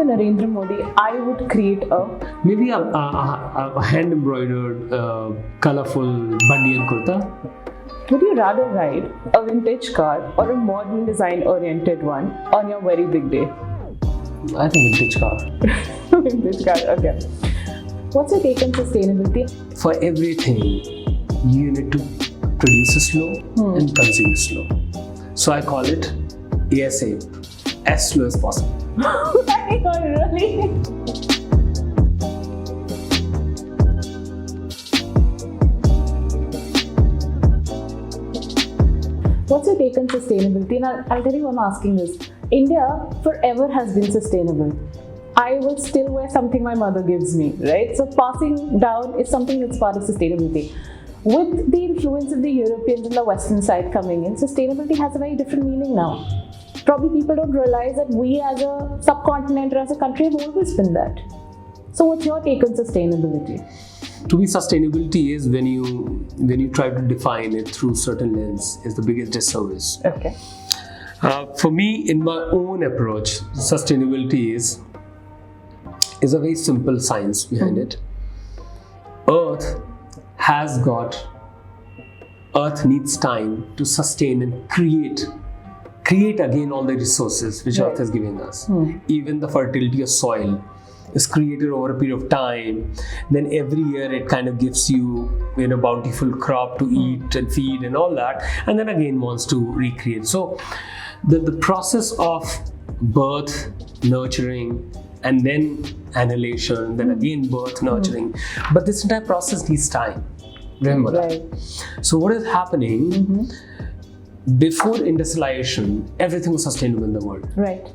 Narendra Modi, I would create maybe a hand embroidered, colorful banyan kurta. Would you rather ride a vintage car or a modern design oriented one on your very big day? I think vintage car. Vintage car, okay. What's your take on sustainability? For everything, you need to produce slow and consume slow. So I call it ASA, as slow as possible. Oh my god, really? What's your take on sustainability? And I'll tell you why I'm asking this. India forever has been sustainable. I will still wear something my mother gives me, right? So passing down is something that's part of sustainability. With the influence of the Europeans and the Western side coming in, sustainability has a very different meaning now. Probably people don't realize that we as a subcontinent or as a country have always been that. So what's your take on sustainability? To me, sustainability is when you try to define it through certain lens is the biggest disservice. Okay. For me, in my own approach, sustainability is a very simple science behind it. Earth needs time to sustain and create again all the resources which Earth is giving us. Even the fertility of soil is created over a period of time. Then every year it kind of gives you a bountiful crop to eat and feed and all that, and then again wants to recreate. So the process of birth, nurturing, and then annihilation, then again birth, nurturing, but this entire process needs time. Remember that. So what is happening? Before industrialization, everything was sustainable in the world. Right.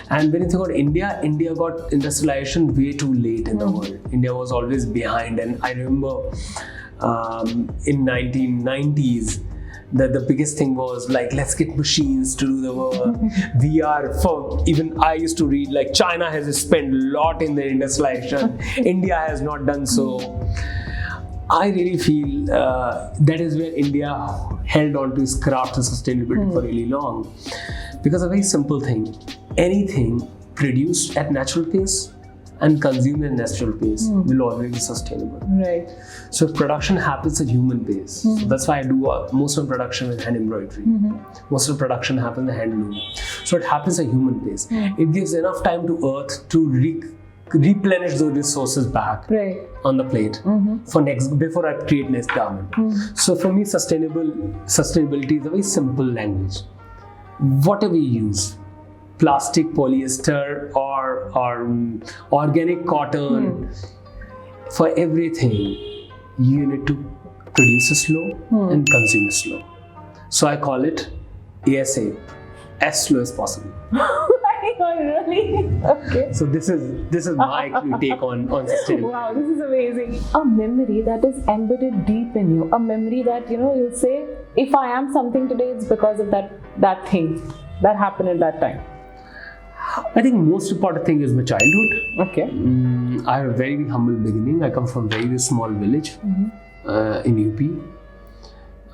And when you think about India got industrialization way too late in the world. India was always behind, and I remember in 1990s that the biggest thing was like, let's get machines to do the work. Even I used to read like China has spent a lot in the industrialization. India has not done so. I really feel that is where India held on to its craft and sustainability for really long. Because a very simple thing, anything produced at natural pace and consumed at natural pace will always be sustainable. Right. So if production happens at human pace, so that's why I do most of production with hand embroidery. Most of production happens in hand loom. So it happens at human pace. It gives enough time to Earth to replenish those resources back on the plate before I create next garment. So for me, sustainability is a very simple language. Whatever you use, plastic, polyester, or organic cotton, for everything you need to produce slow and consume slow. So I call it ASA, as slow as possible. Really? Okay. So this is my take on sustainability. Wow, this is amazing. A memory that is embedded deep in you. A memory that you'll say, if I am something today, it's because of that thing that happened at that time. I think most important thing is my childhood. Okay. I have a very humble beginning. I come from a very small village in UP.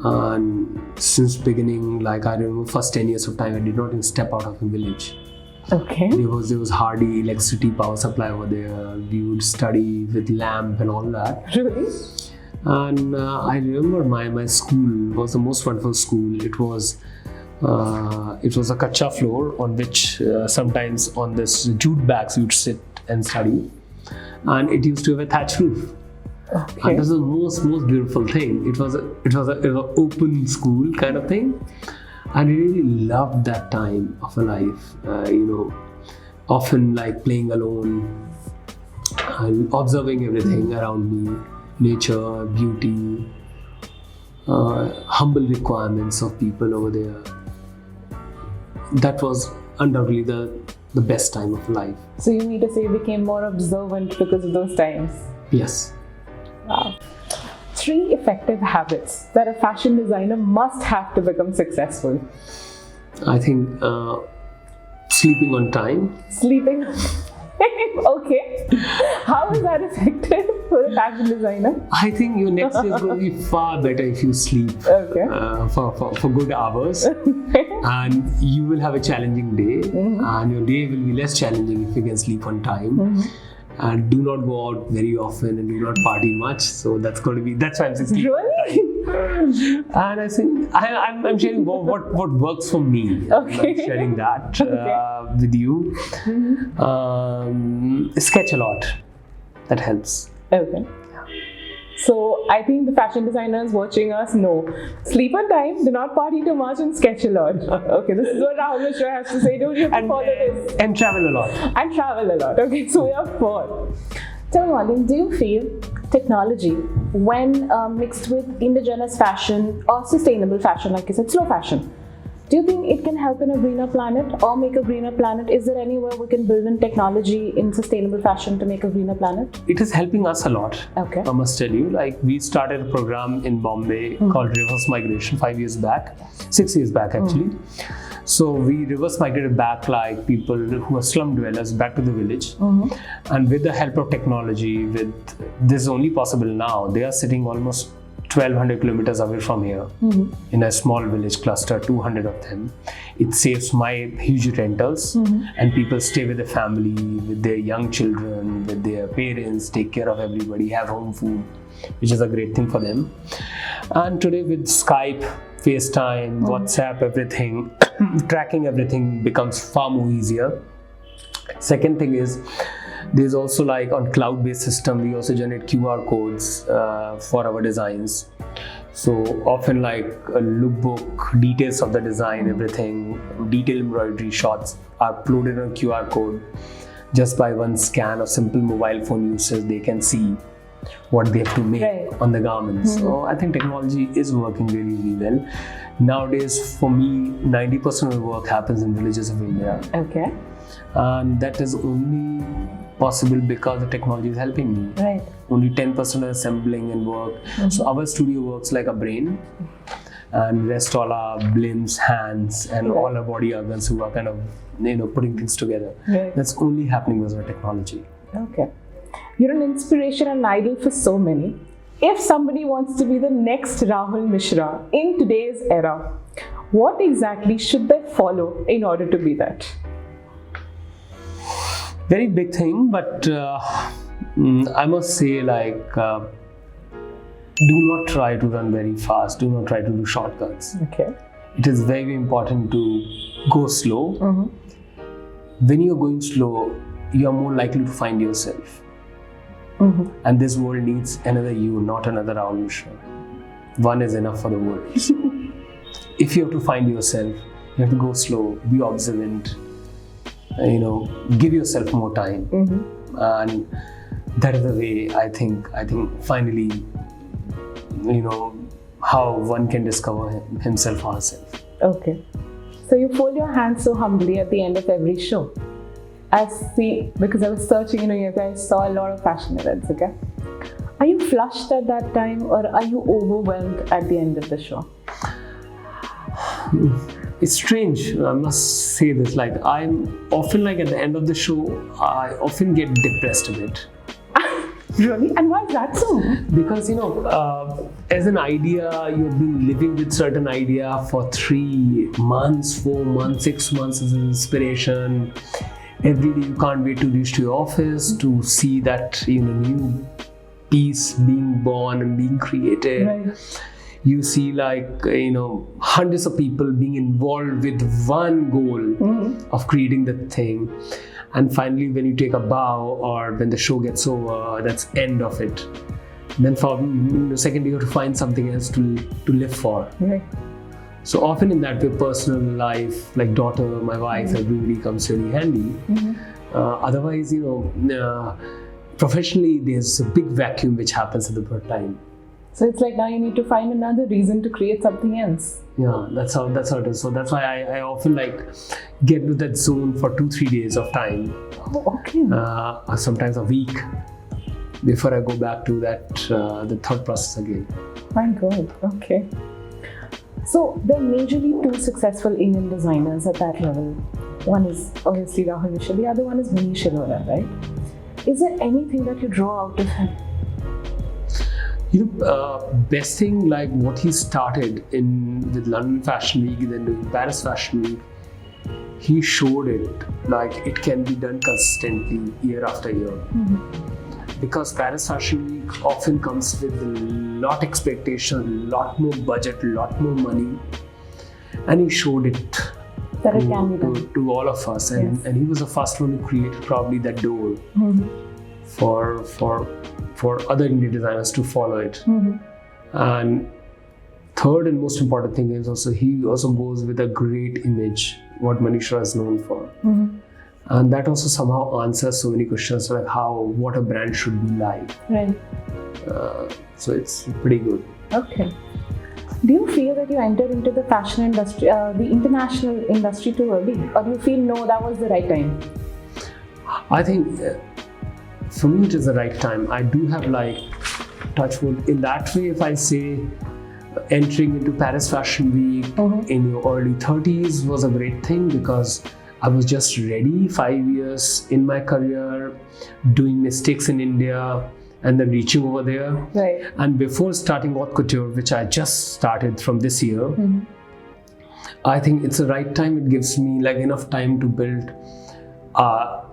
And since beginning, like I remember first 10 years of time, I did not even step out of the village. Okay. There was hardly electricity power supply over there. We would study with lamp and all that. Really? And I remember my school was the most wonderful school. It was a kacha floor on which sometimes on this jute bags we would sit and study. And it used to have a thatch roof. Okay. And it was the most beautiful thing. It was an open school kind of thing. I really loved that time of a life, often like playing alone, observing everything around me, nature, beauty, humble requirements of people over there. That was undoubtedly the best time of life. So you mean to say you became more observant because of those times? Yes. Wow. 3 effective habits that a fashion designer must have to become successful. I think sleeping on time. Sleeping. Okay. How is that effective for a fashion designer? I think your next year is going to be far better if you sleep. Okay. Okay. For good hours. And you will have a challenging day, and your day will be less challenging if you can sleep on time. And do not go out very often and do not party much. So that's why I'm 60. Really? And I think I'm sharing what works for me. Okay. I'm sharing that with you. Sketch a lot. That helps. Okay. So I think the fashion designers watching us know, sleep on time, do not party too much, and sketch a lot. Okay, this is what Rahul Mishra has to say. Don't you have to follow this? And travel a lot. And travel a lot. Okay, so we are 4. Tell me one thing, do you feel technology, when mixed with indigenous fashion or sustainable fashion, like you said, slow fashion, do you think it can help in a greener planet or make a greener planet? Is there anywhere we can build in technology in sustainable fashion to make a greener planet? It is helping us a lot. Okay. I must tell you, like we started a program in Bombay called Reverse Migration 6 years back actually. So we reverse migrated back like people who are slum dwellers back to the village. And with the help of technology, this is only possible now, they are sitting almost 1,200 kilometers away from here in a small village cluster, 200 of them. It saves my huge rentals, and people stay with their family, with their young children, with their parents, take care of everybody, have home food, which is a great thing for them. And today with Skype, FaceTime, WhatsApp, everything, tracking everything becomes far more easier. Second thing is, there's also like on cloud-based system, we also generate QR codes for our designs. So often like a lookbook, details of the design, everything, detailed embroidery shots are uploaded on QR code. Just by one scan of simple mobile phone users, they can see what they have to make on the garments. So I think technology is working really, really well. Nowadays, for me, 90% of the work happens in villages of India. Okay. And that is only possible because the technology is helping me. Right. Only 10% are assembling and work. So our studio works like a brain, and rest all our limbs, hands, and all our body organs who are kind of putting things together. Right. That's only happening because of technology. Okay. You're an inspiration and idol for so many. If somebody wants to be the next Rahul Mishra in today's era, what exactly should they follow in order to be that? Very big thing, but I must say, like, do not try to run very fast. Do not try to do shortcuts. Okay. It is very important to go slow. When you're going slow, you are more likely to find yourself. And this world needs another you, not another Rahul Mishra. One is enough for the world. If you have to find yourself, you have to go slow, be observant, give yourself more time. And that is the way I think finally, how one can discover himself or herself. Okay. So you fold your hands so humbly at the end of every show. Because I was searching, you guys saw a lot of fashion events, okay? Are you flushed at that time, or are you overwhelmed at the end of the show? It's strange, I must say this, like I'm often like at the end of the show, I often get depressed a bit. Really? And why is that so? Because, as an idea, you've been living with certain idea for 3 months, 4 months, 6 months as an inspiration. Every day you can't wait to reach to your office to see that, new piece being born and being created. Right. You see like, hundreds of people being involved with one goal of creating the thing. And finally, when you take a bow or when the show gets over, that's end of it. Then for the second, you have to find something else to live for. Right. So often in that way, personal life, like daughter, my wife, everybody comes really handy. Otherwise, professionally, there's a big vacuum which happens at the time. So it's like now you need to find another reason to create something else. Yeah, that's how it is. So that's why I often like get into that zone for 2-3 days of time. Oh, okay. Or sometimes a week before I go back to that the thought process again. My God. Okay. So there are majorly 2 successful Indian designers at that level. One is obviously Rahul Mishra, the other one is Manish Arora, right? Is there anything that you draw out of him? Best thing, like what he started with London Fashion Week, then doing Paris Fashion Week, he showed it like it can be done consistently year after year. Because Paris Fashion Week often comes with a lot expectation, lot more budget, lot more money, and he showed it that it can be done to all of us, and he was the first one who created probably that door for other Indian designers to follow it. And third and most important thing is also he also goes with a great image, what Manisha is known for. And that also somehow answers so many questions like what a brand should be like. Right. So it's pretty good. Okay. Do you feel that you entered into the fashion industry, the international industry too early? Or do you feel no, that was the right time? I think for me it is the right time. I do have like touch wood. In that way, if I say entering into Paris Fashion Week in your early 30s was a great thing, because I was just ready, 5 years in my career, doing mistakes in India and then reaching over there. Right. And before starting haute couture, which I just started from this year, I think it's the right time. It gives me like enough time to build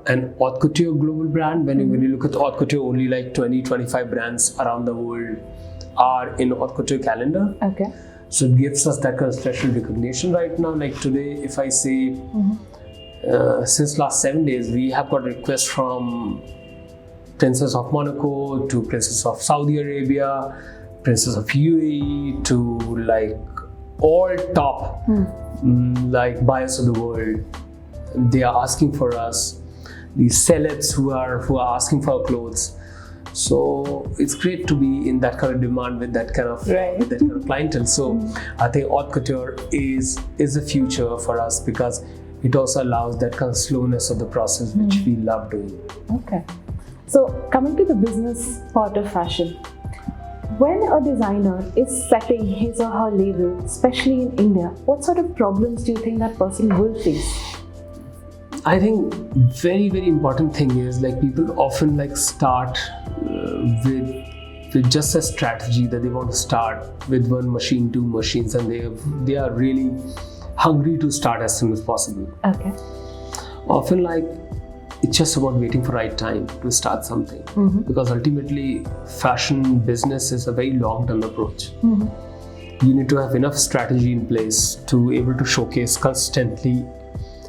an haute couture global brand. When you look at haute couture, only like 20-25 brands around the world are in haute couture calendar. Okay. So it gives us that kind of special recognition right now. Like today, if I say, since last 7 days, we have got requests from Princess of Monaco to Princess of Saudi Arabia, Princess of UAE, to like all top like buyers of the world. They are asking for us. These celebs who are asking for our clothes. So it's great to be in that kind of demand with that kind of that kind of clientele. So I think haute couture is the future for us, because it also allows that kind of slowness of the process, which we love doing. Okay. So coming to the business part of fashion, when a designer is setting his or her label, especially in India, what sort of problems do you think that person will face? I think very, very important thing is like people often like start with just a strategy that they want to start with 1 machine, 2 machines, and they are really hungry to start as soon as possible. Okay. Often like it's just about waiting for right time to start something, because ultimately fashion business is a very long-term approach. You need to have enough strategy in place to able to showcase consistently,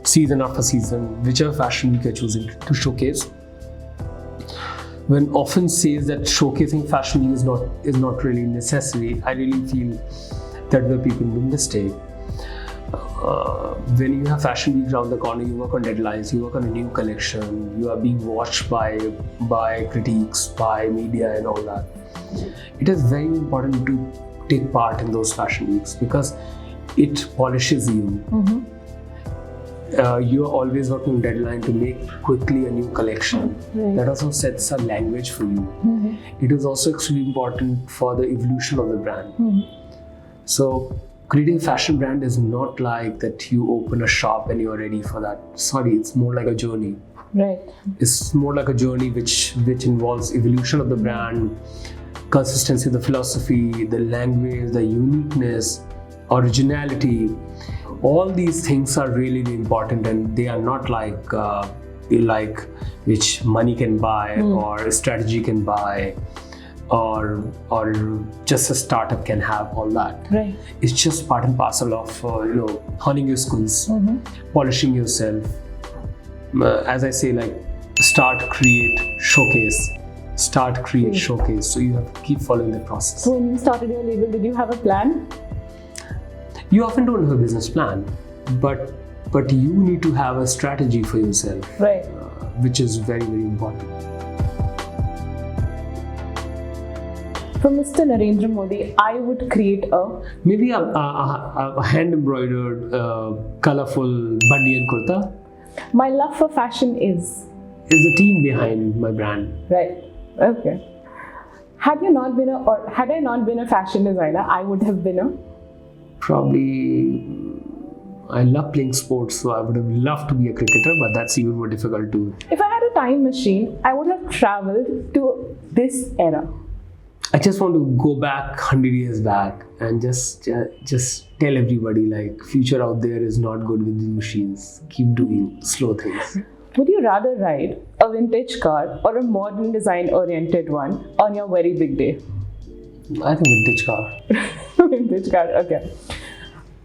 season after season, whichever fashion week you're choosing to showcase. When often says that showcasing fashion week is not really necessary, I really feel that where people make mistake. When you have fashion week around the corner, you work on deadlines, you work on a new collection, you are being watched by critiques, by media and all that. It is very important to take part in those fashion weeks, because it polishes you. You are always working on deadline to make quickly a new collection. That also sets a language for you. It is also extremely important for the evolution of the brand. So creating a fashion brand is not like that you open a shop and you're ready for that. Sorry, it's more like a journey. Right. It's more like a journey which involves evolution of the brand, consistency of the philosophy, the language, the uniqueness, originality. All these things are really, really important, and they are not like which money can buy or strategy can buy, or just a startup can have all that. Right. It's just part and parcel of honing your skills, polishing yourself. As I say, like start, create, showcase. Start, create, showcase. So you have to keep following the process. So when you started your label, did you have a plan? You often don't have a business plan, but you need to have a strategy for yourself, right? Which is very, very important. For Mr. Narendra Modi, I would create maybe a hand embroidered, colorful banyan kurta. My love for fashion is the team behind my brand. Right. Okay. Had I not been a fashion designer, I would have been a. Probably, I love playing sports, so I would have loved to be a cricketer, but that's even more difficult to. If I had a time machine, I would have traveled to this era. I just want to go back 100 years back and just tell everybody like future out there is not good with the machines. Keep doing slow things. Would you rather ride a vintage car or a modern design oriented one on your very big day? I think vintage car. Vintage car, okay.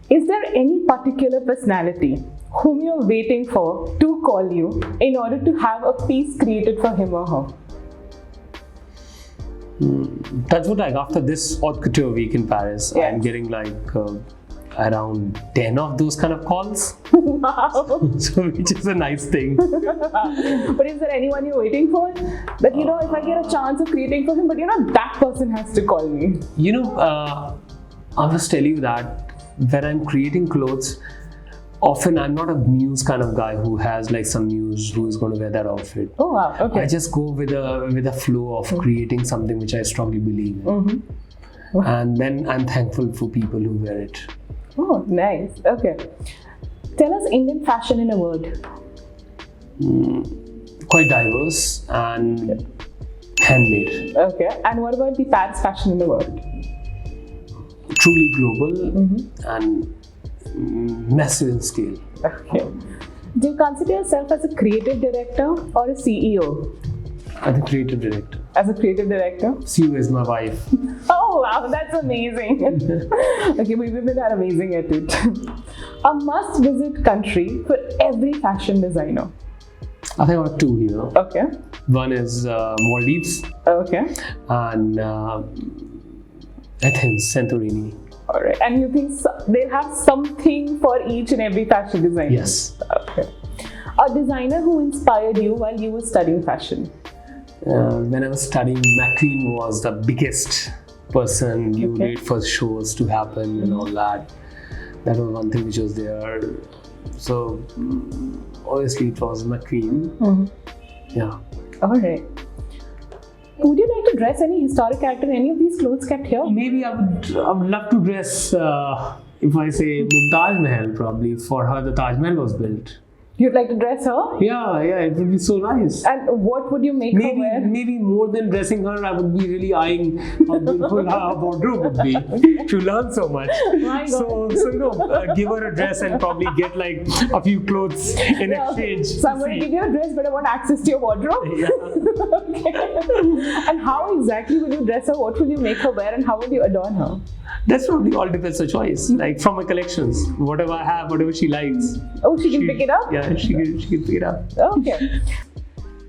Is there any particular personality whom you're waiting for to call you in order to have a piece created for him or her? That's what, like after this haute couture week in Paris, Yeah. I'm getting like around 10 of those kind of calls. Wow. So which is a nice thing. But is there anyone you're waiting for? That, you know, if I get a chance of creating for him, but you know, that person has to call me. You know, I must tell you that when I'm creating clothes, often I'm not a muse kind of guy who has like some muse who is going to wear that outfit. Oh wow, okay. I just go with a flow of creating something which I strongly believe in. And then I'm thankful for people who wear it. Oh, nice. Okay. Tell us Indian fashion in a word. Quite diverse and handmade. Okay. And what about the Paris fashion in a word? Truly global and massive in scale. Okay. Do you consider yourself as a creative director or a CEO? I'm the creative director. As a creative director? CEO is my wife. Oh wow, that's amazing. Okay, we women are amazing at it. A must-visit country for every fashion designer. I think I have two here. Okay. One is Maldives Okay. and Athens, Santorini. All right. And you think they'll have something for each and every fashion designer? Yes. Okay. A designer who inspired you while you were studying fashion? When I was studying, McQueen was the biggest person. You Okay. wait for shows to happen and all that. That was one thing which was there. So obviously it was McQueen. Yeah. All right. Would you like to dress any historic character in any of these clothes kept here? Maybe I would love to dress, if I say Mumtaz Mahal, probably. For her, the Taj Mahal was built. You'd like to dress her? Yeah, it would be so nice. And what would you make her wear? Maybe more than dressing her, I would be really eyeing how beautiful her wardrobe would be. To learn so much. My God. So you know, give her a dress and probably get like a few clothes in exchange. So I'm going to give you a dress, but I want access to your wardrobe. Yeah. Okay. And how exactly will you dress her? What will you make her wear, and how will you adorn her? That's probably all depends on choice. Like from my collections, whatever I have, whatever she likes. Oh, she can pick it up? Yeah, she can pick it up. Okay.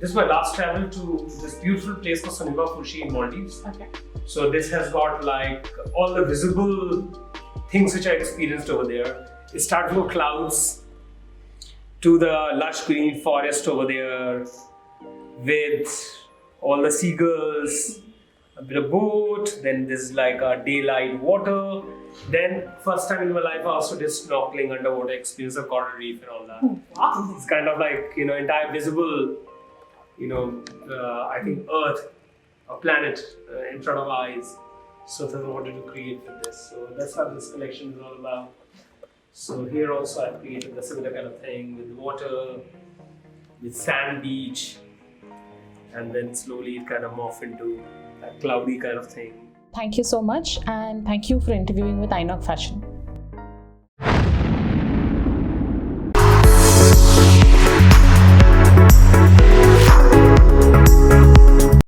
This is my last travel to this beautiful place called Suniva Fushi in Maldives. Okay. So this has got like all the visible things which I experienced over there. It started from clouds to the lush green forest over there with all the seagulls, a bit of boat, then there's like a daylight water. Then first time in my life I also did snorkeling underwater, experience of coral reef and all that. Wow. It's kind of like, you know, entire visible, you know, I think Earth, a planet in front of our eyes. So that's what I wanted to create with this. So that's how this collection is all about. So here also I've created a similar kind of thing with water, with sand beach, and then slowly it kind of morphed into a cloudy kind of thing. Thank you so much, and thank you for interviewing with INOC Fashion.